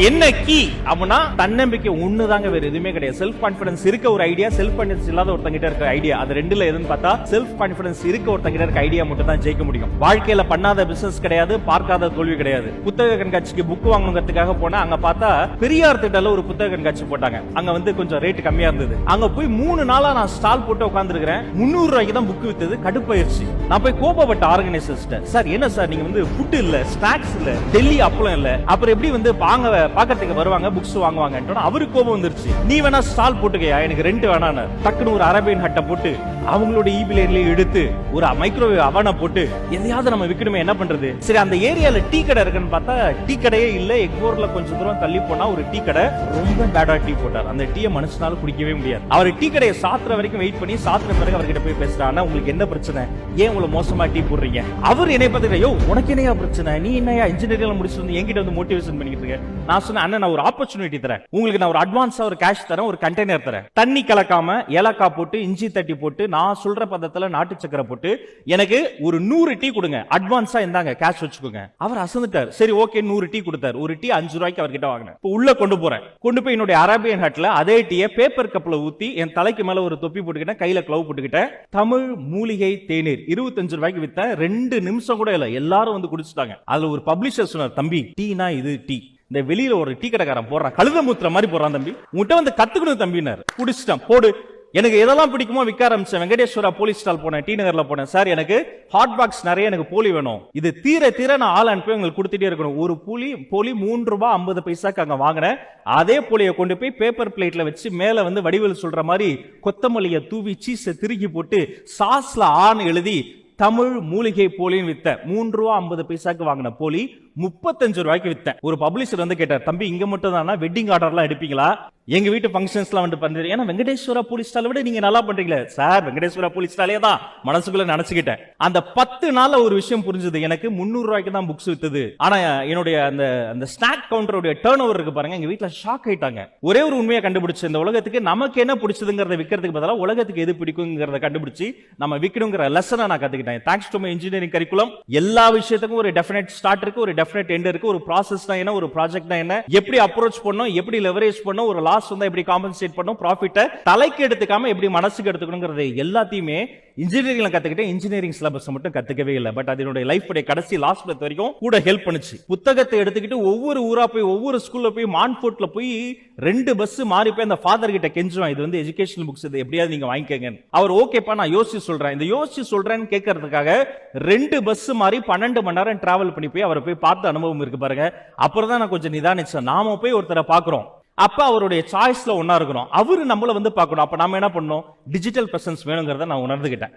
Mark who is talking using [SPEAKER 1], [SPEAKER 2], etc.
[SPEAKER 1] என்ன கீ அப்படின்னா தன்னம்பிக்கை ஒண்ணுதாங்க, வேற எதுவுமே கிடையாது. செல்ஃப் கான்பிடன்ஸ் இருக்க ஒரு ஐடியா, செல்ஃப் கான்பிடன்ஸ் இல்லாத ஒருத்தங்கிட்ட இருக்க ஐடியா, அது ரெண்டுல எதுன்னு பார்த்தா செல்ஃப் கான்பிடன்ஸ் இருக்க ஒருத்தங்கிட்ட இருக்க ஐடியா மட்டும் தான் ஜெயிக்க முடியும். வாழ்க்கையில பண்ணாத பிசினஸ் கிடையாது, பார்க்காத தோல்வி கிடையாது. புத்தக கண்காட்சிக்கு புக் வாங்கணுங்கிறதுக்காக போனா அங்க பார்த்தா பெரியார் திட்டல ஒரு புத்தக கண்காட்சி போட்டாங்க. அங்க கொஞ்சம் ரேட் கம்மியா இருந்தது. அங்க போய் 3 நாளா நான் ஸ்டால் போட்டு உட்கார்ந்துருக்கிறேன். 300 ரூபாய்க்கு தான் புக் வித்தது. கடுப்பாயிருச்சு. நான் போய் கோபப்பட்ட ஆர்கனைசர்ஸ்ட, சார் என்ன சார் நீங்க ஃபுட் இல்ல, ஸ்நாக்ஸ் இல்ல, டெல்லி அப்பளம் இல்ல, அப்புறம் எப்படி பாக்கிறதுக்கு வருவாங்க, புக்ஸ் வாங்குவாங்க. அவருக்கு கோபம் வந்துருச்சு. நீ வேணா ஸ்டால் போட்டுக்கையா, எனக்கு ரெண்ட் வேணான்னு டக்குன்னு ஒரு அரேபியன் ஹட்டை போட்டு அவங்களோட ஈபிலேயே எடுத்து ஒரு மைக்ரோவேவ் அவனை போட்டு எதையாவது நம்ம விக்கணுமே, என்ன பண்றது? சரி, அந்த ஏரியால டீ கடை இருக்குன்னு பார்த்தா டீ கடையே இல்ல. எக்மோர்ல கொஞ்சம் தூரம் தள்ளி போனா ஒரு டீ கடை, ரொம்ப பேடா டீ போட்டார். அந்த டீயை மனுஷனால குடிக்கவே முடியாது. அவர் டீ கடையை சாத்துற வரைக்கும் வெயிட் பண்ணி, சாத்துற பிறகு அவர்கிட்ட போய் பேசுறாங்க, உங்களுக்கு என்ன பிரச்சனை, ஏன் உங்களை மோசமா டீ போடுறீங்க? அவர் என்னை பார்த்துட்டு, யோ உனக்கு என்னையா பிரச்சனை, நீ என்னையா இன்ஜினியரிங் முடிச்சு வந்து என்கிட்ட வந்து மோட்டிவேஷன் பண்ணிட்டு இருக்க? நான் சொன்னேன், அண்ணன் நான் ஒரு ஆப்பர்ச்சுனிட்டி தரேன் உங்களுக்கு, நான் ஒரு அட்வான்ஸா ஒரு கேஷ் தரேன், ஒரு கண்டெய்னர் தரேன். தண்ணி கலக்காம ஏலக்காய் போட்டு இஞ்சி தட்டி போட்டு நான் சொல்ற பதத்துல நாட்டு சக்கரை போட்டு எனக்கு ஒரு 100 டீ கொடுங்க, அட்வான்ஸா இந்தாங்க கேஷ் வச்சுக்கோங்க. அவர் அசந்துட்டார். சரி ஓகே, 100 டீ கொடுத்தார். ஒரு டீ 5 ரூபாய்க்கு அவர்கிட்ட வாங்கினேன். உள்ள கொண்டு போறேன். கொண்டு போய் என்னுடைய அரேபியன் ஹட்ல அதே டீயை பேப்பர் கப்ல ஊத்தி என் தலைக்கு மேல ஒரு தொப்பி போட்டுக்கிட்டேன், கையில கிளவ் போட்டுக்கிட்டேன். தமிழ் மூலிகை தேநீர் 25 ரூபாய்க்கு வித்தேன். 2 நிமிஷம் கூட இல்ல, எல்லாரும் வந்து குடிச்சிட்டாங்க. அதுல ஒரு பப்ளிஷர் சொன்னார், தம்பி டீனா இது டீ, இந்த வெளியில ஒரு டீ கடைக்காரன் போடுறான், கழுத மூத்திர மாதிரி போடுறான் தம்பி, உங்ககிட்ட வந்து கத்துக்கணும் தம்பினார். குடிச்சிட்டான். போடு. எனக்கு எதெல்லாம் பிடிக்குமோ விற்க ஆரம்பிச்சேன். வெங்கடேஸ்வரா போலீஸ் ஸ்டால் போனேன், டி நகர்ல போனேன். சார் எனக்கு ஹாட் பாக்ஸ் நிறைய எனக்கு போலி வேணும், இது தீர தீர நான் ஆள் அனுப்பி உங்களுக்கு கொடுத்துட்டே இருக்கணும். ஒரு போலி 3 ரூபாய் 50 பைசாக்கு அங்க வாங்கினேன். அதே போலியை கொண்டு போய் பேப்பர் பிளேட்ல வச்சு மேல வடிவேல் சொல்ற மாதிரி கொத்தமல்லியை தூவி சீஸை திருக்கி போட்டு சாஸ்ல ஆன் எழுதி தமிழ் மூலிகை போலின்னு வித்தேன். 3 ரூபாய் 50 பைசாக்கு வாங்கின போலி 35 ரூபாய்க்கு வித்தேன். ஒரு பப்ளிஷர் கேட்டார், தம்பி இங்க மட்டும் தானா வெட்டிங் ஆர்டர்லாம் எடுப்பீங்களா? எங்க வீட்டு ஃபங்க்ஷன்ஸ்லாம் பண்றீங்க, ஏன்னா வெங்கடேஸ்வரா போலீஸ் ஸ்டாலை விட நீங்க நல்லா பண்றீங்களே. சார் வெங்கடேஸ்வரா போலீஸ் ஸ்டாலே தான் மனசுக்குள்ள நினைச்சுக்கிட்டேன். அந்த 10 நாள்ல ஒரு விஷயம் புரிஞ்சது, எனக்கு 300 ரூபாய்க்கு தான் புக்ஸ் வித்தது. ஆனா என்னுடைய அந்த ஸ்நாக் கவுண்டருடைய டர்ன் ஓவர் இருக்கு பாருங்க, எங்க வீட்டுல ஷாக் ஆயிட்டாங்க. ஒரே ஒரு உண்மையை கண்டுபிடிச்சு, இந்த உலகத்துக்கு நமக்கு என்ன பிடிச்சதுங்கிறத விற்கிறதுக்கு பதிலாக உலகத்துக்கு எது பிடிக்குங்கிறத கண்டுபிடிச்சு நம்ம விற்கணுங்கிற லெசனை நான் கத்துக்கிட்டேன். Thanks to my engineering curriculum. எல்லா விஷயத்துக்கும் ஒரு டெஃபினட் ஸ்டார்ட் இருக்கு, ஒரு டெஃபினட் எண்ட் இருக்கு. ஒரு ப்ராசஸ் தான் என்ன, ஒரு ப்ராஜெக்ட் தான் என்ன, எப்படி அப்ரோச் பண்ணணும், எப்படி லெவரேஜ் பண்ணணும், ஒரு லாஸ் எப்படி காம்பன்சேட் பண்ணணும், ப்ராஃபிட்டை தலைக்கு எடுத்துக்காம எப்படி மனசுக்கு எடுத்துக்கணுங்கிறது எல்லாத்தையுமே இன்ஜினியரிங்ல கத்துக்கிட்டேன். இன்ஜினியரிங் சிலபஸ் மட்டும் கத்துக்கவே இல்லை. பட் அதனுடைய லைஃப் கடைசி லாஸ்ட் பிரெத் வரைக்கும் கூட ஹெல்ப் பண்ணுச்சு. புத்தகத்தை எடுத்துக்கிட்டு ஒவ்வொரு ஊரா போய், ஒவ்வொரு ஸ்கூல்ல போய், மான்ஃபோர்ட்ல போய் 2 பஸ் மாறி போய் அந்த ஃபாதர் கிட்ட கெஞ்சுவான், இது எஜுகேஷனல் புக்ஸ், இது எப்படியாவது நீங்க வாங்கிக்கங்க. அவர் ஓகேப்பா நான் யோசிச்சு சொல்றேன், இந்த யோசிச்சு சொல்றேன்னு கேட்கறதுக்காக 2 பஸ் மாறி 12 மணி நேரம் டிராவல் பண்ணி போய் அவரை போய் பார்த்த அனுபவம் இருக்கு பாருங்க. அப்புறம் தான் நான் கொஞ்சம் நிதானிச்சேன். நாம போய் ஒருத்தரை பாக்குறோம், அப்ப அவருடைய சாய்ஸ்ல ஒன்னா இருக்கிறோம், அவரு நம்மள பார்க்கணும். அப்ப நாம என்ன பண்ணணும், டிஜிட்டல் பிரசன்ஸ் வேணுங்கிறத நான் உணர்ந்துகிட்டேன்.